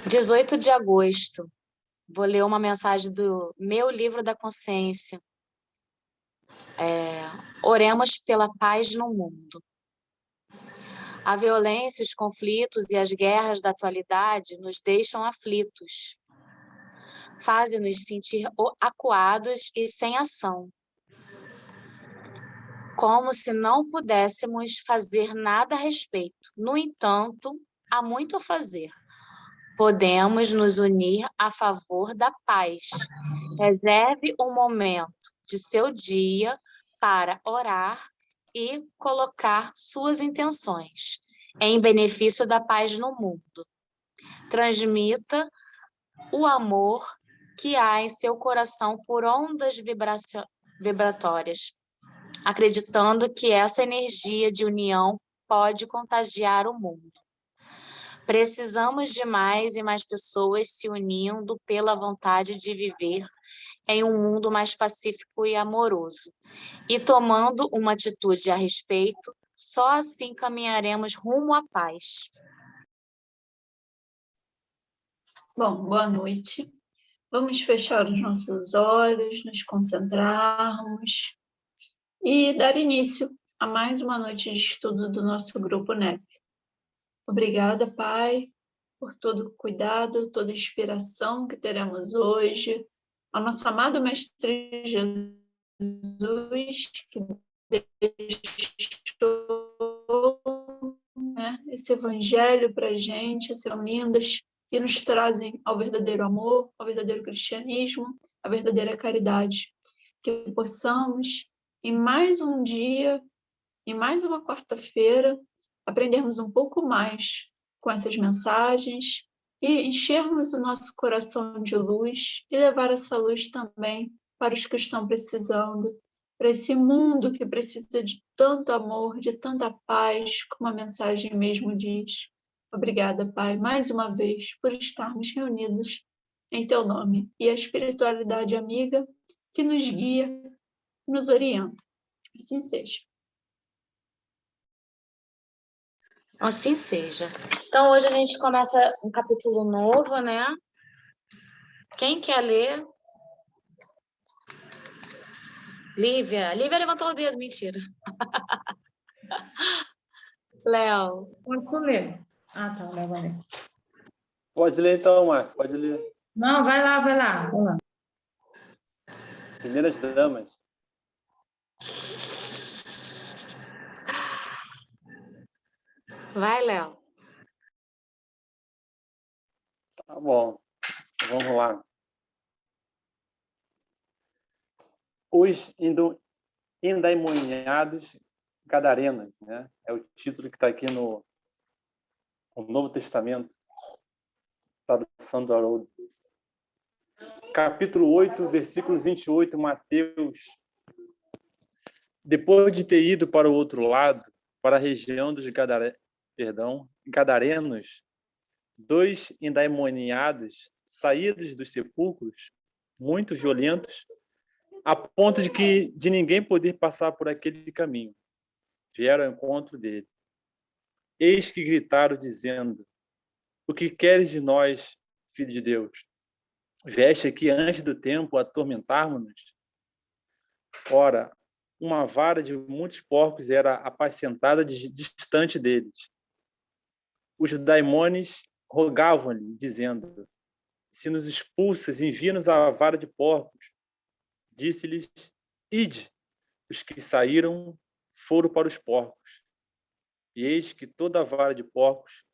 18 de agosto. Vou ler uma mensagem do meu livro da consciência. Oremos pela paz no mundo. A violência, os conflitos e as guerras da atualidade nos deixam aflitos. Fazem-nos sentir acuados e sem ação. Como se não pudéssemos fazer nada a respeito. No entanto, há muito a fazer. Podemos nos unir a favor da paz. Reserve um momento de seu dia para orar e colocar suas intenções em benefício da paz no mundo. Transmita o amor que há em seu coração por ondas vibratórias, acreditando que essa energia de união pode contagiar o mundo. Precisamos de mais e mais pessoas se unindo pela vontade de viver em um mundo mais pacífico e amoroso. E tomando uma atitude a respeito, só assim caminharemos rumo à paz. Bom, boa noite. Vamos fechar os nossos olhos, nos concentrarmos e dar início a mais uma noite de estudo do nosso grupo NEP. Obrigada, Pai, por todo o cuidado, toda a inspiração que teremos hoje. Ao nosso amado Mestre Jesus, que deixou, esse evangelho para a gente, essas lindas que nos trazem ao verdadeiro amor, ao verdadeiro cristianismo, à verdadeira caridade. Que possamos, em mais um dia, em mais uma quarta-feira, aprendermos um pouco mais com essas mensagens e enchermos o nosso coração de luz e levar essa luz também para os que estão precisando, para esse mundo que precisa de tanto amor, de tanta paz, como a mensagem mesmo diz. Obrigada, Pai, mais uma vez, por estarmos reunidos em Teu nome e a espiritualidade amiga que nos guia, nos orienta. Assim seja. Assim seja. Então, hoje a gente começa um capítulo novo, né? Quem quer ler? Lívia. Lívia levantou o dedo, mentira. Léo. Posso ler? Ah, tá, Léo vai ler. Pode ler então, Márcio, pode ler. Não, vai lá. Primeiras damas. Vai, Léo. Tá bom, vamos lá. Os endemoniados gadarenos, né? É o título que está aqui no Novo Testamento, tradução do Haroldo. Capítulo 8, versículo 28, Mateus. Depois de ter ido para o outro lado, para a região dos gadarenos, 2 endemoniados, saídos dos sepulcros, muito violentos, a ponto de ninguém poder passar por aquele caminho, vieram ao encontro dele. Eis que gritaram, dizendo: o que queres de nós, filho de Deus? Vieste aqui antes do tempo atormentarmos-nos? Ora, uma vara de muitos porcos era apacentada distante deles. Os daimones rogavam-lhe, dizendo: se nos expulsas, envia-nos a vara de porcos. Disse-lhes: ide. Os que saíram foram para os porcos. E eis que toda a vara de porcos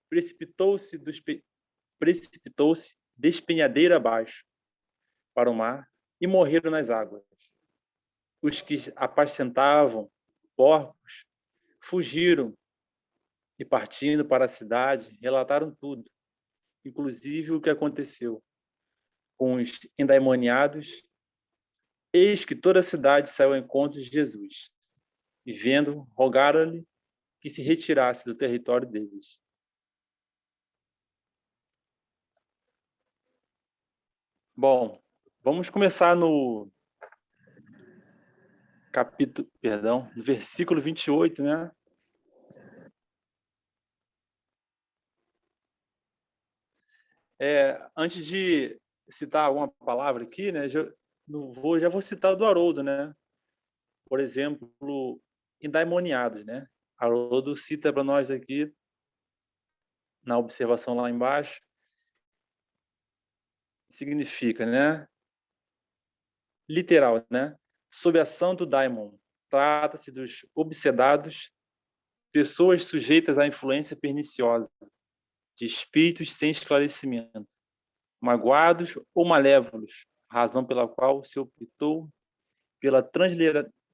precipitou-se despenhadeira abaixo para o mar e morreram nas águas. Os que apacentavam porcos fugiram e, partindo para a cidade, relataram tudo, inclusive o que aconteceu com os endemoniados. Eis que toda a cidade saiu ao encontro de Jesus, e vendo, rogaram-lhe que se retirasse do território deles. Bom, vamos começar no versículo 28, né? Antes de citar alguma palavra aqui, né, já vou citar do Haroldo, né? Por exemplo, endaimoniados, né? Haroldo cita para nós aqui, na observação lá embaixo, significa, né? Literal, né? Sob a ação do daimon, trata-se dos obsedados, pessoas sujeitas à influência perniciosa de espíritos sem esclarecimento, magoados ou malévolos, razão pela qual se optou pela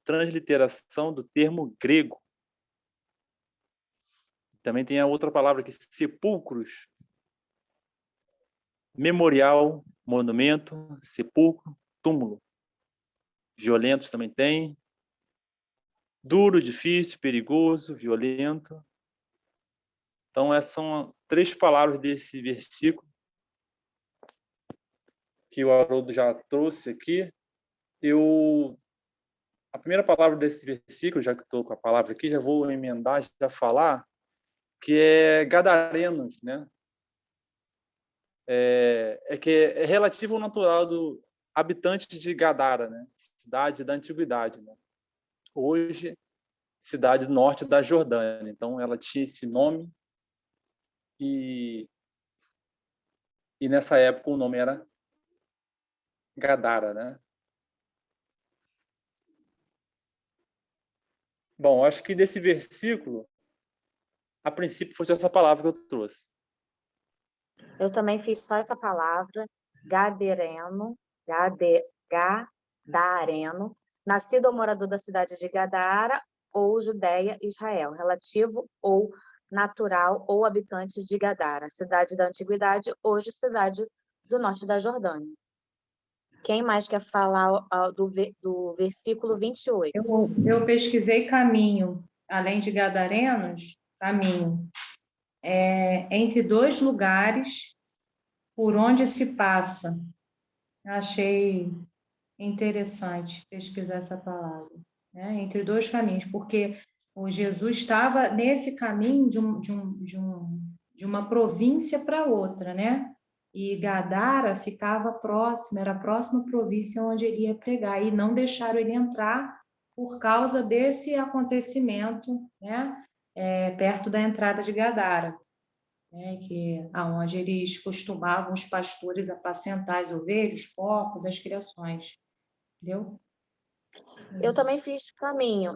transliteração do termo grego. Também tem a outra palavra aqui, sepulcros, memorial, monumento, sepulcro, túmulo. Violentos também tem. Duro, difícil, perigoso, violento. Então, essas são 3 palavras desse versículo que o Haroldo já trouxe aqui. A primeira palavra desse versículo, já que estou com a palavra aqui, já vou emendar, já falar, que é gadarenos, né? Que é relativo ao natural do habitante de Gadara, né? Cidade da antiguidade, né? Hoje, cidade do norte da Jordânia. Então, ela tinha esse nome e nessa época o nome era Gadara, né? Bom, acho que desse versículo, a princípio, foi essa palavra que eu trouxe. Eu também fiz só essa palavra, gadareno, nascido ou morador da cidade de Gadara ou Judéia, Israel, relativo ou natural ou habitante de Gadara, cidade da antiguidade, hoje cidade do norte da Jordânia. Quem mais quer falar do versículo 28? Eu pesquisei caminho, além de gadarenos, caminho. Entre 2 lugares por onde se passa. Achei interessante pesquisar essa palavra, né? Entre 2 caminhos, porque o Jesus estava nesse caminho de uma província para outra, né? E Gadara ficava próxima, era a próxima província onde ele ia pregar, e não deixaram ele entrar por causa desse acontecimento, né? Perto da entrada de Gadara, né? Aonde eles costumavam, os pastores, apacentar as ovelhas, os porcos, as criações. Entendeu? Eu também fiz caminho.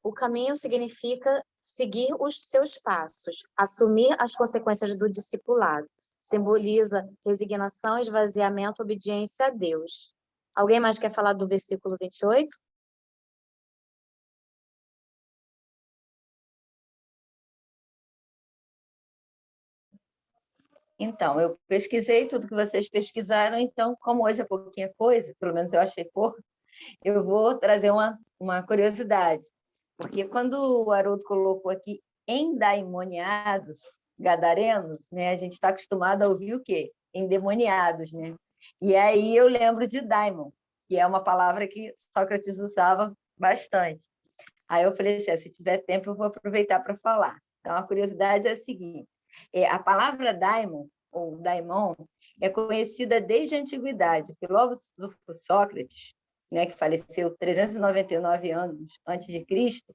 O caminho significa seguir os seus passos, assumir as consequências do discipulado. Simboliza resignação, esvaziamento, obediência a Deus. Alguém mais quer falar do versículo 28? Então, eu pesquisei tudo que vocês pesquisaram, então, como hoje é pouquinha coisa, pelo menos eu achei pouco, eu vou trazer uma curiosidade. Porque quando o Haroldo colocou aqui endaimoniados, gadarenos, né, a gente está acostumado a ouvir o quê? Endemoniados, né? E aí eu lembro de daimon, que é uma palavra que Sócrates usava bastante. Aí eu falei assim, se tiver tempo eu vou aproveitar para falar. Então, a curiosidade é a seguinte, a palavra daimon, ou daimon, é conhecida desde a antiguidade. O filósofo Sócrates, né, que faleceu 399 anos antes de Cristo,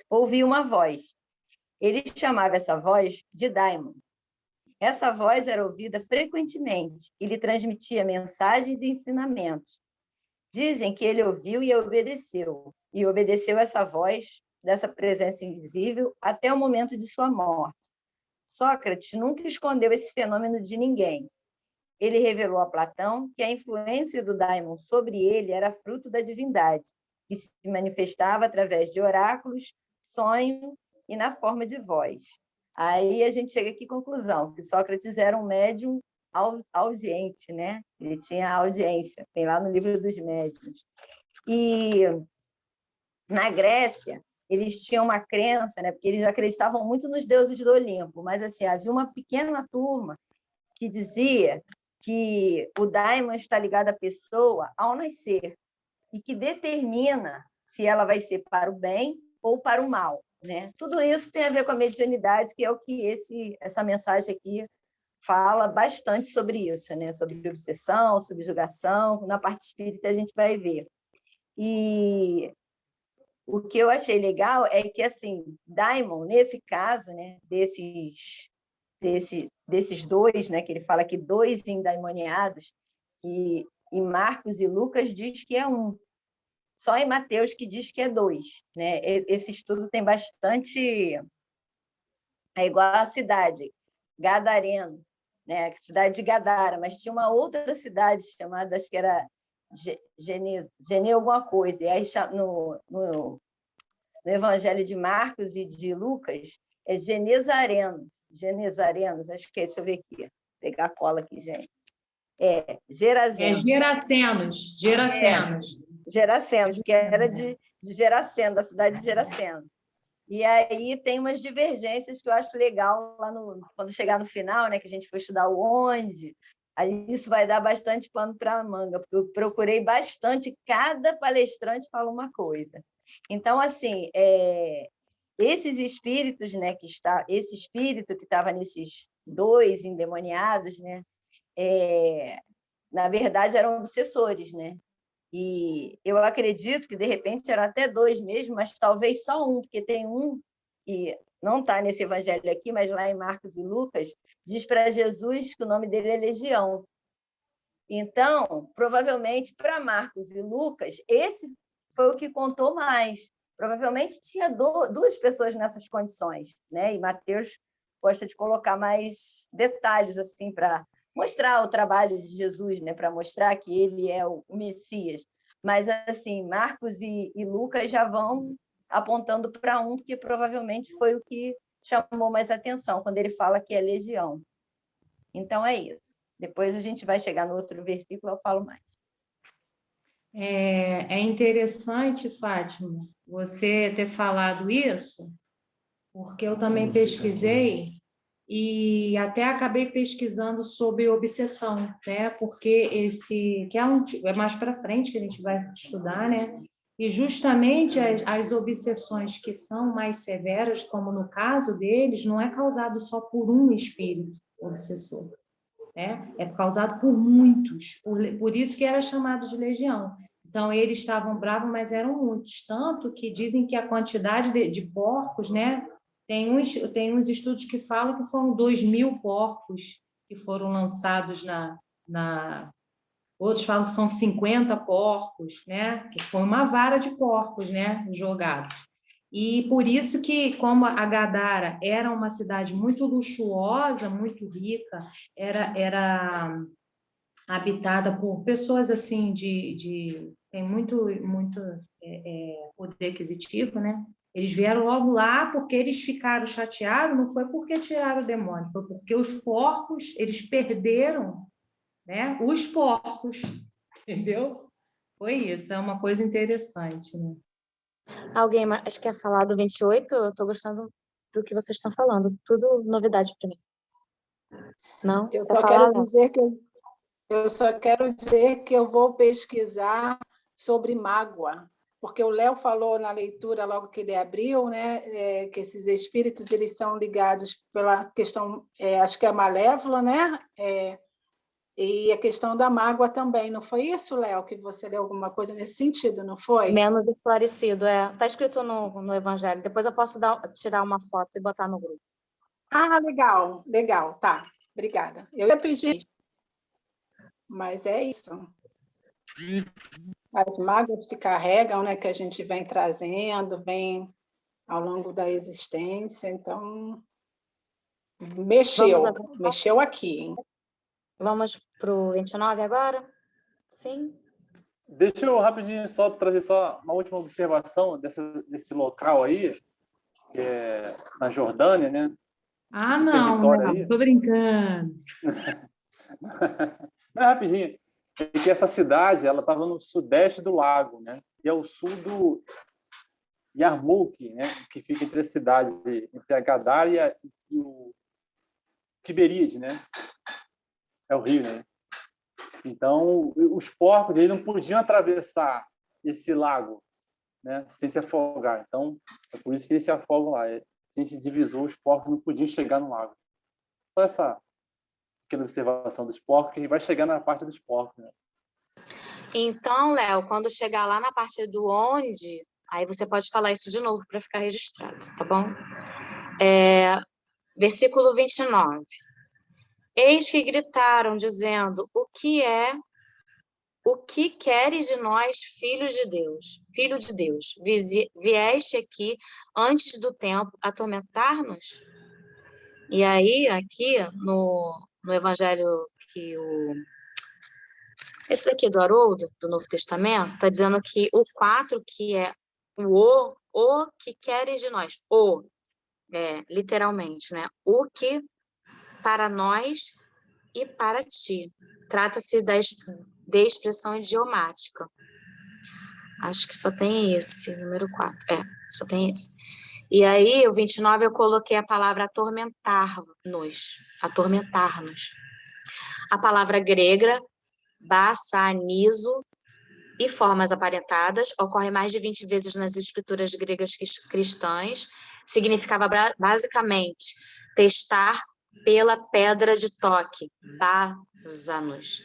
ouviu uma voz. Ele chamava essa voz de daimon. Essa voz era ouvida frequentemente e lhe transmitia mensagens e ensinamentos. Dizem que ele ouviu e obedeceu essa voz dessa presença invisível até o momento de sua morte. Sócrates nunca escondeu esse fenômeno de ninguém. Ele revelou a Platão que a influência do daimon sobre ele era fruto da divindade, que se manifestava através de oráculos, sonhos e na forma de voz. Aí a gente chega aqui à conclusão, que Sócrates era um médium audiente, né? Ele tinha audiência, tem lá no livro dos médiuns. E na Grécia, eles tinham uma crença, né? Porque eles acreditavam muito nos deuses do Olimpo, mas assim, havia uma pequena turma que dizia que o daimon está ligado à pessoa ao nascer e que determina se ela vai ser para o bem ou para o mal, né? Tudo isso tem a ver com a mediunidade, que é o que essa mensagem aqui fala bastante sobre isso, né? Sobre obsessão, subjugação. Na parte espírita a gente vai ver. E o que eu achei legal é que, assim, Daimon, nesse caso, né, desses dois, né, que ele fala que dois endemoniados, e Marcos e Lucas diz que é um. Só em Mateus que diz que é dois, né? Esse estudo tem bastante... É igual a cidade, Gadareno, né? A cidade de Gadara, mas tinha uma outra cidade chamada, acho que era Gene alguma coisa. E aí, no Evangelho de Marcos e de Lucas, é Genezarenos, acho que é, deixa eu ver aqui, vou pegar a cola aqui, gente. Gerazeno. Gerasenos, Gerasenos, porque era de Geraseno, da cidade de Geraseno. E aí tem umas divergências que eu acho legal lá quando chegar no final, né, que a gente for estudar o onde, aí isso vai dar bastante pano para a manga, porque eu procurei bastante, cada palestrante fala uma coisa. Então, assim, esses espíritos, né, esse espírito que estava nesses dois endemoniados, né, na verdade eram obsessores, né? E eu acredito que, de repente, eram até dois mesmo, mas talvez só um, porque tem um que não está nesse evangelho aqui, mas lá em Marcos e Lucas, diz para Jesus que o nome dele é Legião. Então, provavelmente, para Marcos e Lucas, esse foi o que contou mais. Provavelmente tinha duas pessoas nessas condições, né? E Mateus gosta de colocar mais detalhes assim para mostrar o trabalho de Jesus, né? Para mostrar que ele é o Messias. Mas assim, Marcos e Lucas já vão apontando para um que provavelmente foi o que chamou mais atenção quando ele fala que é legião. Então é isso. Depois a gente vai chegar no outro versículo, eu falo mais. É interessante, Fátima, você ter falado isso, porque eu também pesquisei e até acabei pesquisando sobre obsessão, né? Porque que é mais para frente que a gente vai estudar, né? E justamente as obsessões que são mais severas, como no caso deles, não é causado só por um espírito obsessor, né? É causado por muitos, por isso que era chamado de legião. Então, eles estavam bravos, mas eram muitos, tanto que dizem que a quantidade de porcos, né? Tem uns estudos que falam que foram 2.000 porcos que foram lançados outros falam que são 50 porcos, né? Que foi uma vara de porcos, né? Jogados. E por isso que, como a Gadara era uma cidade muito luxuosa, muito rica, era habitada por pessoas assim tem muito poder aquisitivo, né? Eles vieram logo lá porque eles ficaram chateados, não foi porque tiraram o demônio, foi porque os porcos, eles perderam, né? Os porcos, entendeu? Foi isso, é uma coisa interessante, né? Alguém mais quer falar do 28? Eu estou gostando do que vocês estão falando. Tudo novidade para mim. Não? Eu Quer só falar, quero Léo? dizer que eu só quero dizer que eu vou pesquisar sobre mágoa, porque o Léo falou na leitura logo que ele abriu, né, que esses espíritos eles são ligados pela questão, acho que é malévola, né? E a questão da mágoa também, não foi isso, Léo, que você leu alguma coisa nesse sentido, não foi? Menos esclarecido, é. Está escrito no Evangelho. Depois eu posso tirar uma foto e botar no grupo. Ah, legal, legal, tá. Obrigada. Eu ia pedir, mas é isso. As mágoas que carregam, né, que a gente vem trazendo, vem ao longo da existência, então mexeu aqui, hein? Vamos para o 29 agora? Sim? Deixa eu rapidinho só trazer só uma última observação desse local aí, que é na Jordânia, né? Ah, Esse não, território não, aí. tô brincando. Não, rapidinho. É que essa cidade, ela estava no sudeste do lago, né? E ao sul do Yarmouk, né? Que fica entre as cidades, entre a Gadara e o Tiberíade, né? É o rio, né? Então, os porcos eles não podiam atravessar esse lago, né? Sem se afogar. Então, é por isso que eles se afogam lá. Sem esse divisor, os porcos não podiam chegar no lago. Só essa pequena observação dos porcos, que vai chegar na parte dos porcos, né? Então, Léo, quando chegar lá na parte do onde, aí você pode falar isso de novo para ficar registrado, tá bom? Versículo 29. Eis que gritaram, dizendo, o que queres de nós, filho de Deus? Vieste aqui antes do tempo atormentar-nos? E aí, aqui no evangelho esse daqui do Haroldo, do Novo Testamento, está dizendo que o 4, que é o que queres de nós, literalmente, né? O que para nós e para ti. Trata-se de expressão idiomática. Acho que só tem esse, número 4. Só tem esse. E aí, o 29, eu coloquei a palavra atormentar-nos. A palavra grega, bassanizo, e formas aparentadas, ocorre mais de 20 vezes nas escrituras gregas cristãs, significava basicamente testar pela pedra de toque, básanos,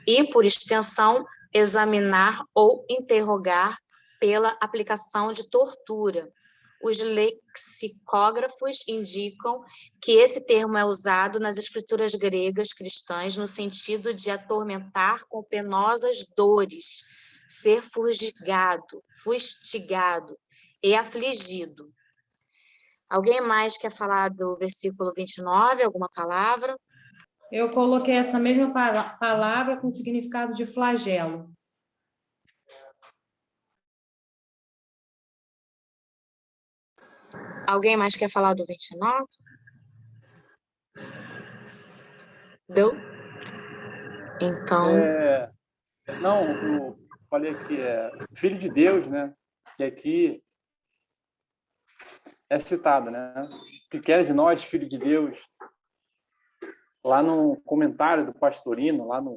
e, por extensão, examinar ou interrogar pela aplicação de tortura. Os lexicógrafos indicam que esse termo é usado nas escrituras gregas cristãs no sentido de atormentar com penosas dores, ser fustigado e afligido. Alguém mais quer falar do versículo 29, alguma palavra? Eu coloquei essa mesma palavra com significado de flagelo. Alguém mais quer falar do 29? Deu? Então... Não, eu falei que é filho de Deus, né? Que aqui é citado, né? O que queres de nós, filho de Deus? Lá no comentário do Pastorino, lá no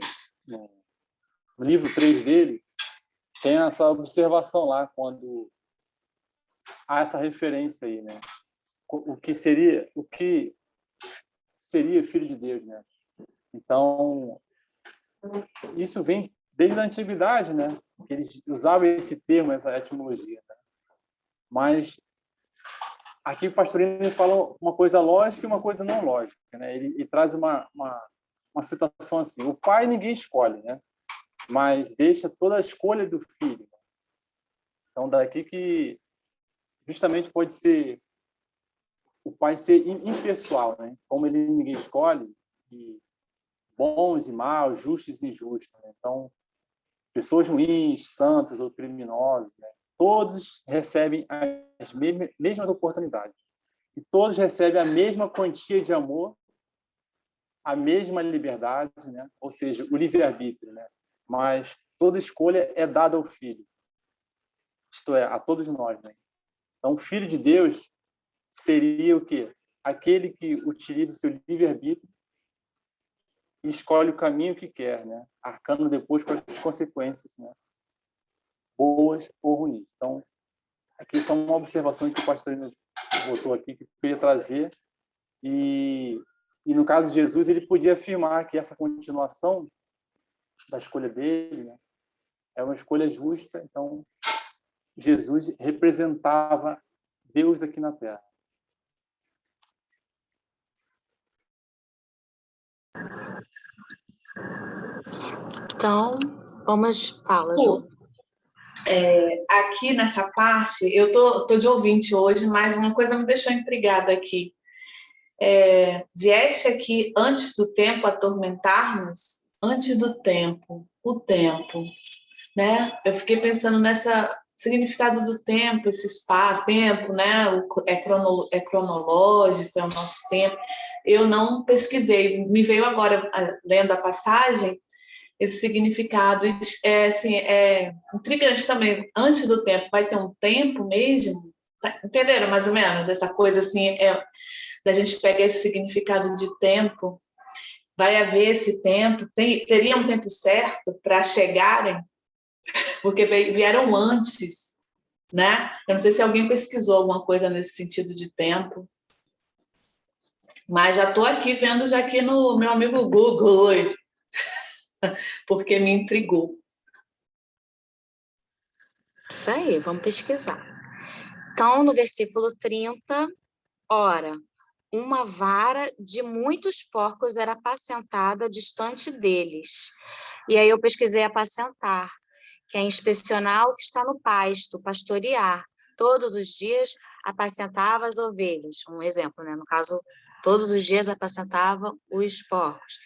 livro 3 dele, tem essa observação lá, quando há essa referência aí, né? O que seria filho de Deus, né? Então, isso vem desde a antiguidade, né? Eles usavam esse termo, essa etimologia, né? Mas aqui o Pastorino fala uma coisa lógica e uma coisa não lógica, né? Ele traz uma citação assim: o pai ninguém escolhe, né? Mas deixa toda a escolha do filho. Então, daqui que justamente pode ser o pai ser impessoal, né? Como ele ninguém escolhe, e bons e maus, justos e injustos, né? Então, pessoas ruins, santos ou criminosos, né? Todos recebem as mesmas oportunidades. E todos recebem a mesma quantia de amor, a mesma liberdade, né? Ou seja, o livre-arbítrio, né? Mas toda escolha é dada ao Filho. Isto é, a todos nós, né? Então, o Filho de Deus seria o quê? Aquele que utiliza o seu livre-arbítrio e escolhe o caminho que quer, né? Arcando depois com as consequências, né? Boas ou ruins. Então, aqui só uma observação que o pastor botou aqui, que eu queria trazer. E no caso de Jesus, ele podia afirmar que essa continuação da escolha dele, né, é uma escolha justa. Então, Jesus representava Deus aqui na Terra. Então, vamos... Fala, Ju. Aqui nessa parte, eu tô de ouvinte hoje, mas uma coisa me deixou intrigada aqui. Vieste aqui antes do tempo atormentar-nos? Antes do tempo, o tempo, né? Eu fiquei pensando nessa significado do tempo, esse espaço, tempo, né? É cronológico, é o nosso tempo. Eu não pesquisei, me veio agora, lendo a passagem, esse significado é intrigante também. Antes do tempo, vai ter um tempo mesmo? Entenderam mais ou menos essa coisa assim, da gente pegar esse significado de tempo? Vai haver esse tempo? Teria um tempo certo para chegarem? Porque vieram antes, né? Eu não sei se alguém pesquisou alguma coisa nesse sentido de tempo. Mas já estou aqui vendo já aqui no meu amigo Google, porque me intrigou. Isso aí, vamos pesquisar. Então, no versículo 30, ora, uma vara de muitos porcos era apacentada distante deles. E aí eu pesquisei apacentar, que é inspecionar o que está no pasto, pastorear. Todos os dias apacentava as ovelhas. Um exemplo, né? No caso, todos os dias apacentava os porcos.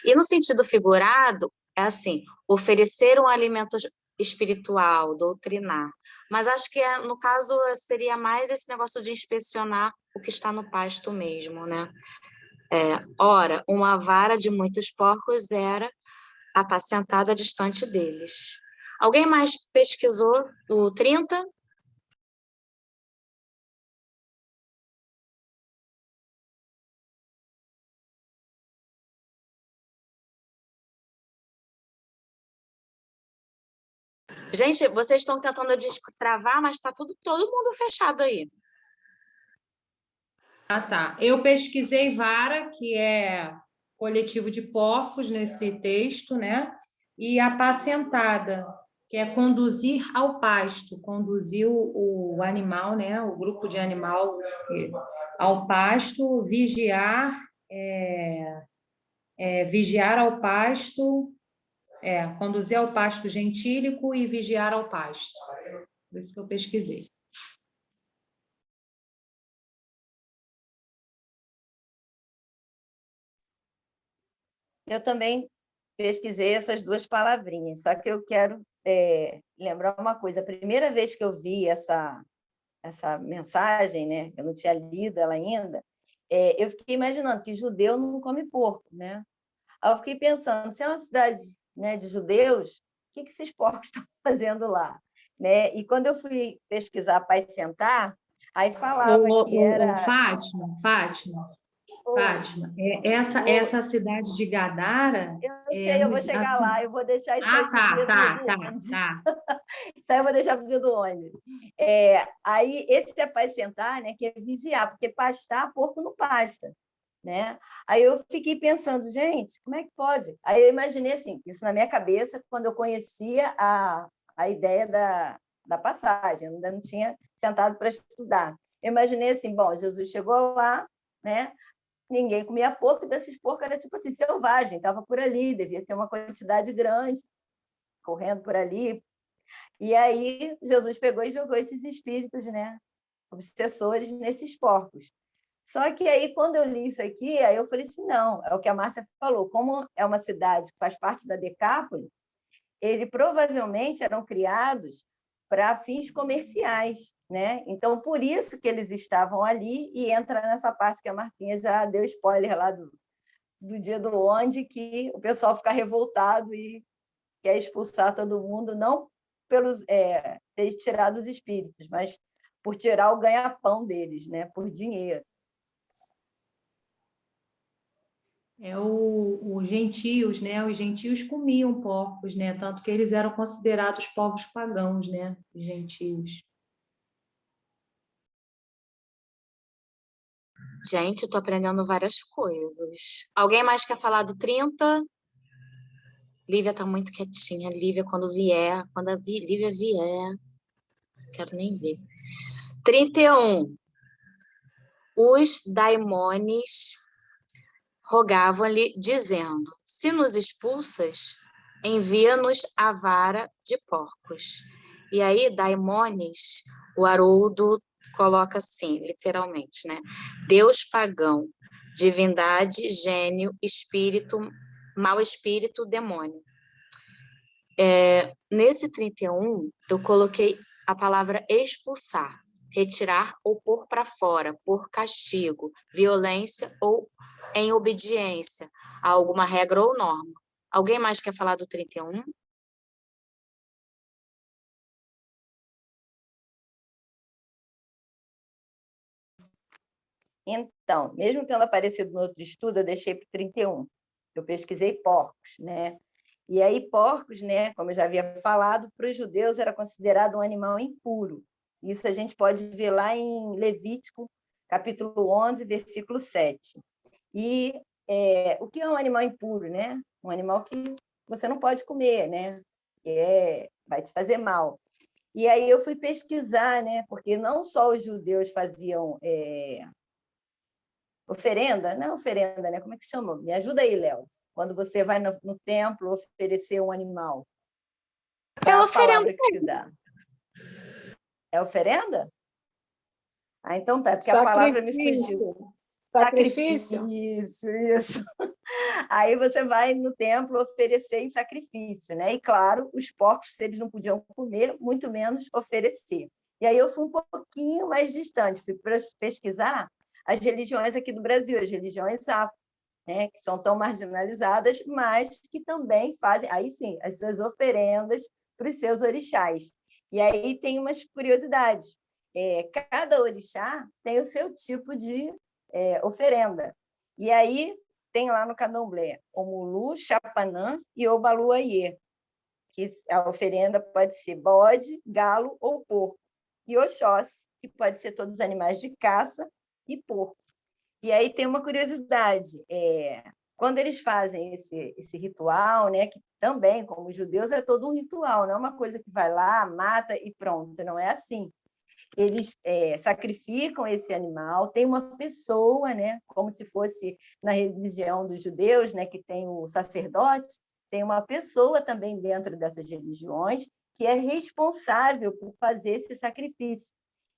E no sentido figurado, é assim, oferecer um alimento espiritual, doutrinar. Mas acho que, no caso, seria mais esse negócio de inspecionar o que está no pasto mesmo, né? Ora, uma vara de muitos porcos era apacentada distante deles. Alguém mais pesquisou o 30? Gente, vocês estão tentando destravar, mas está todo mundo fechado aí. Ah, tá. Eu pesquisei vara, que é coletivo de porcos nesse texto, né? E apacentada, que é conduzir ao pasto, conduzir o animal, né? O grupo de animal ao pasto, vigiar, vigiar ao pasto, conduzir ao pasto gentílico e vigiar ao pasto. Por isso que eu pesquisei. Eu também pesquisei essas duas palavrinhas, só que eu quero lembrar uma coisa. A primeira vez que eu vi essa mensagem, né, eu não tinha lido ela ainda, eu fiquei imaginando que judeu não come porco, né? Aí eu fiquei pensando, se é uma cidade, né, de judeus, o que esses porcos estão fazendo lá? Né? E quando eu fui pesquisar Pai Sentar, aí falava que era... Fátima, essa cidade de Gadara... Eu sei, eu vou chegar lá, eu vou deixar isso aí para o dia do ônibus. Isso aí eu vou deixar para o dia do ônibus. Aí, esse é apacentar, né, que é vigiar, porque pastar, porco não pasta. Né? Aí eu fiquei pensando, gente, como é que pode? Aí eu imaginei assim, isso na minha cabeça, quando eu conhecia a ideia da passagem, eu ainda não tinha sentado para estudar. Eu imaginei assim, bom, Jesus chegou lá, né? Ninguém comia porco, desses porcos era tipo assim, selvagem, estava por ali, devia ter uma quantidade grande, correndo por ali. E aí Jesus pegou e jogou esses espíritos, né, obsessores nesses porcos. Só que aí, quando eu li isso aqui, aí eu falei assim, não, é o que a Márcia falou, como é uma cidade que faz parte da Decápole, eles provavelmente eram criados para fins comerciais, né? Então, por isso que eles estavam ali, e entra nessa parte que a Marcinha já deu spoiler lá do dia do onde, que o pessoal fica revoltado e quer expulsar todo mundo, não pelos ter tirado os espíritos, mas por tirar o ganha-pão deles, né? Por dinheiro. Os gentios, né? Os gentios comiam porcos, né? Tanto que eles eram considerados povos pagãos, né? Os gentios. Gente, eu tô aprendendo várias coisas. Alguém mais quer falar do 30? Lívia tá muito quietinha. Lívia, quando a Lívia vier, quero nem ver. 31. Os daimones rogavam-lhe, dizendo, se nos expulsas, envia-nos a vara de porcos. E aí, daimones, o Haroldo coloca assim, literalmente, né? Deus pagão, divindade, gênio, espírito, mau espírito, demônio. Nesse 31, eu coloquei a palavra expulsar, retirar ou pôr para fora, por castigo, violência ou em obediência a alguma regra ou norma. Alguém mais quer falar do 31? Então, mesmo tendo aparecido no outro estudo, eu deixei para 31. Eu pesquisei porcos, né? E aí, porcos, né, como eu já havia falado, para os judeus era considerado um animal impuro. Isso a gente pode ver lá em Levítico, capítulo 11, versículo 7. E o que é um animal impuro, né? Um animal que você não pode comer, né? Vai te fazer mal. E aí eu fui pesquisar, né? Porque não só os judeus faziam oferenda, não é oferenda, né? Como é que chama? Me ajuda aí, Léo. Quando você vai no templo oferecer um animal, qual é a palavra que se dá? É oferenda? Ah, então tá, porque a palavra me fugiu. Sacrifício. Sacrifício, isso. Aí você vai no templo oferecer em sacrifício, né? E claro, os porcos, se eles não podiam comer, muito menos oferecer. E aí eu fui um pouquinho mais distante, fui pesquisar as religiões aqui do Brasil, as religiões afro, né? Que são tão marginalizadas, mas que também fazem, aí sim, as suas oferendas para os seus orixás. E aí tem umas curiosidades. Cada orixá tem o seu tipo de oferenda. E aí tem lá no candomblé Omulu, Chapanã e Obaluaiê, que a oferenda pode ser bode, galo ou porco. E Oxóssi, que pode ser todos os animais de caça e porco. E aí tem uma curiosidade, quando eles fazem esse ritual, né, que também, como os judeus, é todo um ritual, não é uma coisa que vai lá, mata e pronto, não é assim. Eles sacrificam esse animal, tem uma pessoa, né, como se fosse na religião dos judeus, né, que tem o sacerdote, tem uma pessoa também dentro dessas religiões que é responsável por fazer esse sacrifício.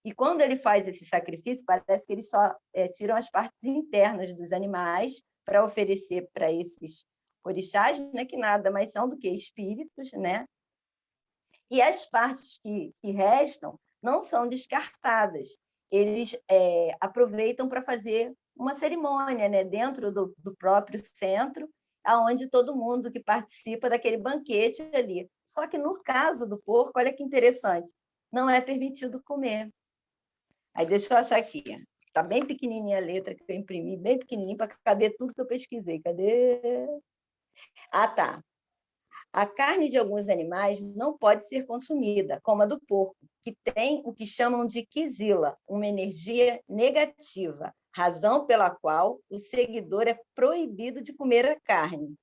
E quando ele faz esse sacrifício, parece que eles só tiram as partes internas dos animais para oferecer para esses orixás, né, que nada mais são do que espíritos, né? E as partes que restam não são descartadas. Eles aproveitam para fazer uma cerimônia, né, dentro do próprio centro, aonde todo mundo que participa daquele banquete ali. Só que no caso do porco, olha que interessante, não é permitido comer. Aí deixa eu achar aqui. Está bem pequenininha a letra que eu imprimi, bem pequenininha, para caber tudo que eu pesquisei. Cadê? Ah, tá. A carne de alguns animais não pode ser consumida, como a do porco, que tem o que chamam de quizila, uma energia negativa, razão pela qual o seguidor é proibido de comer a carne,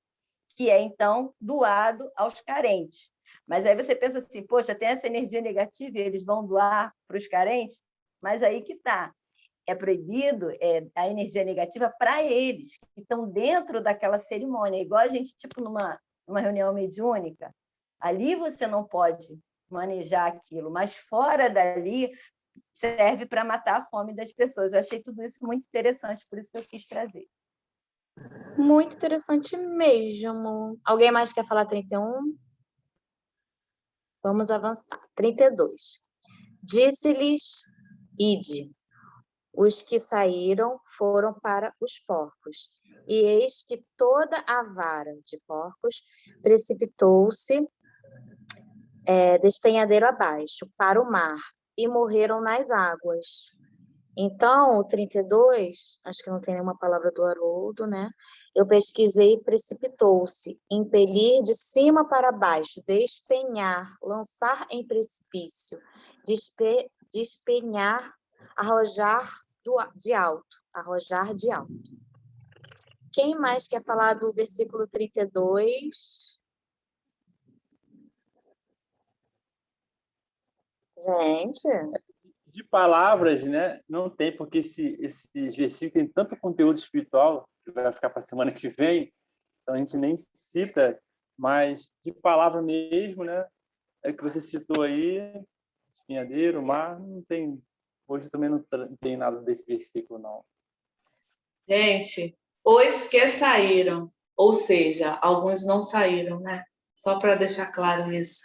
que é, então, doado aos carentes. Mas aí você pensa assim, poxa, tem essa energia negativa e eles vão doar para os carentes? Mas aí que está. É proibido a energia negativa para eles, que estão dentro daquela cerimônia, igual a gente, tipo, numa reunião mediúnica, ali você não pode manejar aquilo, mas fora dali serve para matar a fome das pessoas. Eu achei tudo isso muito interessante, por isso que eu quis trazer. Muito interessante mesmo. Alguém mais quer falar 31? Vamos avançar. 32. Disse-lhes, ide. Os que saíram foram para os porcos, e eis que toda a vara de porcos precipitou-se despenhadeiro abaixo, para o mar, e morreram nas águas. Então, o 32, acho que não tem nenhuma palavra do Haroldo, né? Eu pesquisei, precipitou-se, impelir de cima para baixo, despenhar, lançar em precipício, despenhar, arrojar de alto, arrojar de alto. Quem mais quer falar do versículo 32? Gente. De palavras, né? Não tem, porque esses versículos têm tanto conteúdo espiritual que vai ficar para a semana que vem, então a gente nem cita, mas de palavra mesmo, né? É que você citou aí, espinhadeiro, mar, não tem. Hoje também não tem nada desse versículo, não. Gente, os que saíram, ou seja, alguns não saíram, né? Só para deixar claro isso.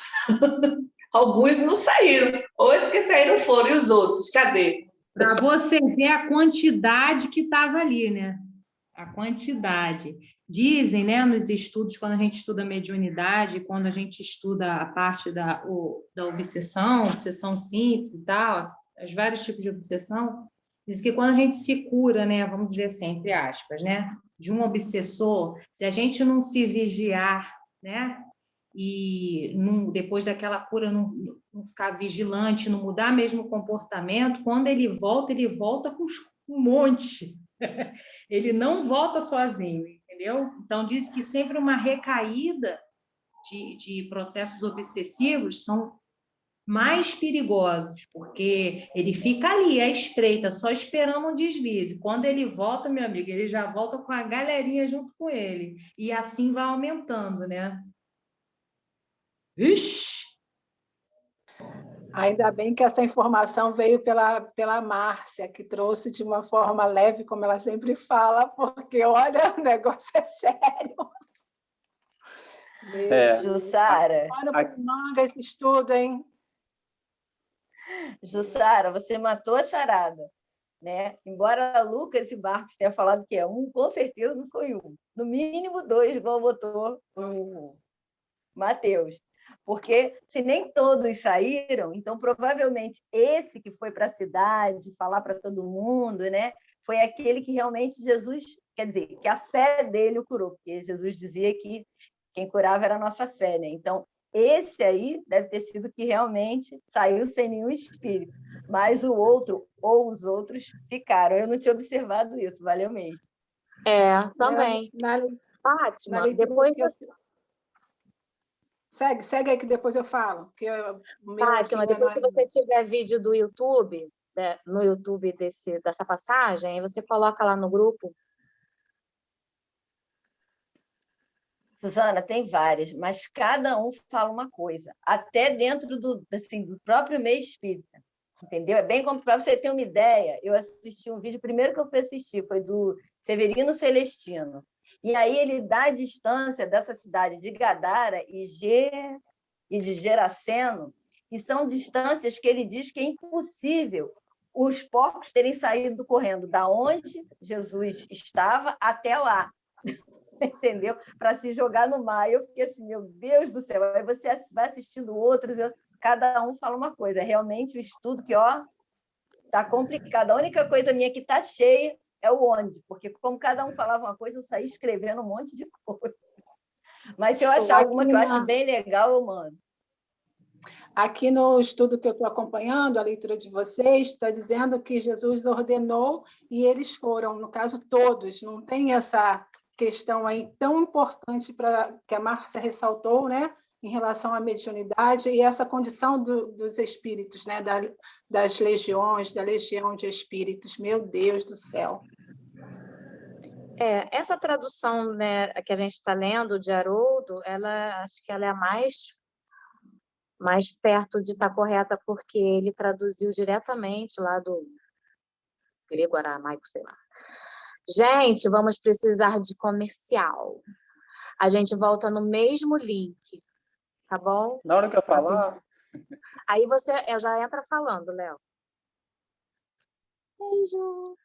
Alguns não saíram. Os que saíram foram, e os outros? Cadê? Para você ver a quantidade que estava ali, né? A quantidade. Dizem, né, nos estudos, quando a gente estuda mediunidade, quando a gente estuda a parte da obsessão simples e tal, os vários tipos de obsessão, diz que quando a gente se cura, né, vamos dizer assim, entre aspas, né, de um obsessor, se a gente não se vigiar, né, e depois daquela cura não ficar vigilante, não mudar mesmo o comportamento, quando ele volta com um monte. Ele não volta sozinho, entendeu? Então, diz que sempre uma recaída de processos obsessivos são mais perigosos, porque ele fica ali, à espreita, só esperando um deslize. Quando ele volta, meu amigo, ele já volta com a galerinha junto com ele. E assim vai aumentando, né? Ixi! Ainda bem que essa informação veio pela Márcia, que trouxe de uma forma leve, como ela sempre fala, porque, olha, o negócio é sério. Jussara, Olha para manga esse estudo, hein? Jussara, você matou a charada, né? Embora Lucas e Marcos tenham falado que é um, com certeza não foi um. No mínimo dois, igual botou o Mateus. Porque se nem todos saíram, então provavelmente esse que foi para a cidade falar para todo mundo, né? Foi aquele que realmente Jesus, quer dizer, que a fé dele o curou, porque Jesus dizia que quem curava era a nossa fé, né? Então, esse aí deve ter sido que realmente saiu sem nenhum espírito, mas o outro ou os outros ficaram. Eu não tinha observado isso, valeu mesmo. Também. Na Fátima, leitura depois que eu- você... Segue aí que depois eu falo, que o meu aqui Fátima, não depois se é... você tiver vídeo do YouTube, né, no YouTube dessa passagem, aí você coloca lá no grupo. Susana, tem várias, mas cada um fala uma coisa, até dentro do próprio meio espírita, entendeu? É bem como para você ter uma ideia. Eu assisti um vídeo, o primeiro que eu fui assistir foi do Severino Celestino, e aí ele dá a distância dessa cidade de Gadara e de Geraseno, e são distâncias que ele diz que é impossível os porcos terem saído correndo da onde Jesus estava até lá. Entendeu? Para se jogar no mar. Eu fiquei assim, meu Deus do céu. Aí você vai assistindo outros, cada um fala uma coisa. É realmente o estudo que, tá complicado. A única coisa minha que tá cheia é o onde, porque como cada um falava uma coisa, eu saí escrevendo um monte de coisa. Mas se eu achar alguma que eu acho bem legal, eu mando. Aqui no estudo que eu estou acompanhando, a leitura de vocês, está dizendo que Jesus ordenou e eles foram, no caso, todos. Não tem essa questão aí tão importante que a Márcia ressaltou, né, em relação à mediunidade e essa condição dos espíritos, né, das legiões, da legião de espíritos. Meu Deus do céu! Essa tradução, né, que a gente está lendo de Haroldo, acho que ela é a mais perto de estar correta, porque ele traduziu diretamente lá do grego, aramaico, sei lá. Gente, vamos precisar de comercial. A gente volta no mesmo link, tá bom? Na hora que eu falar, Aí você já entra falando, Léo. Beijo!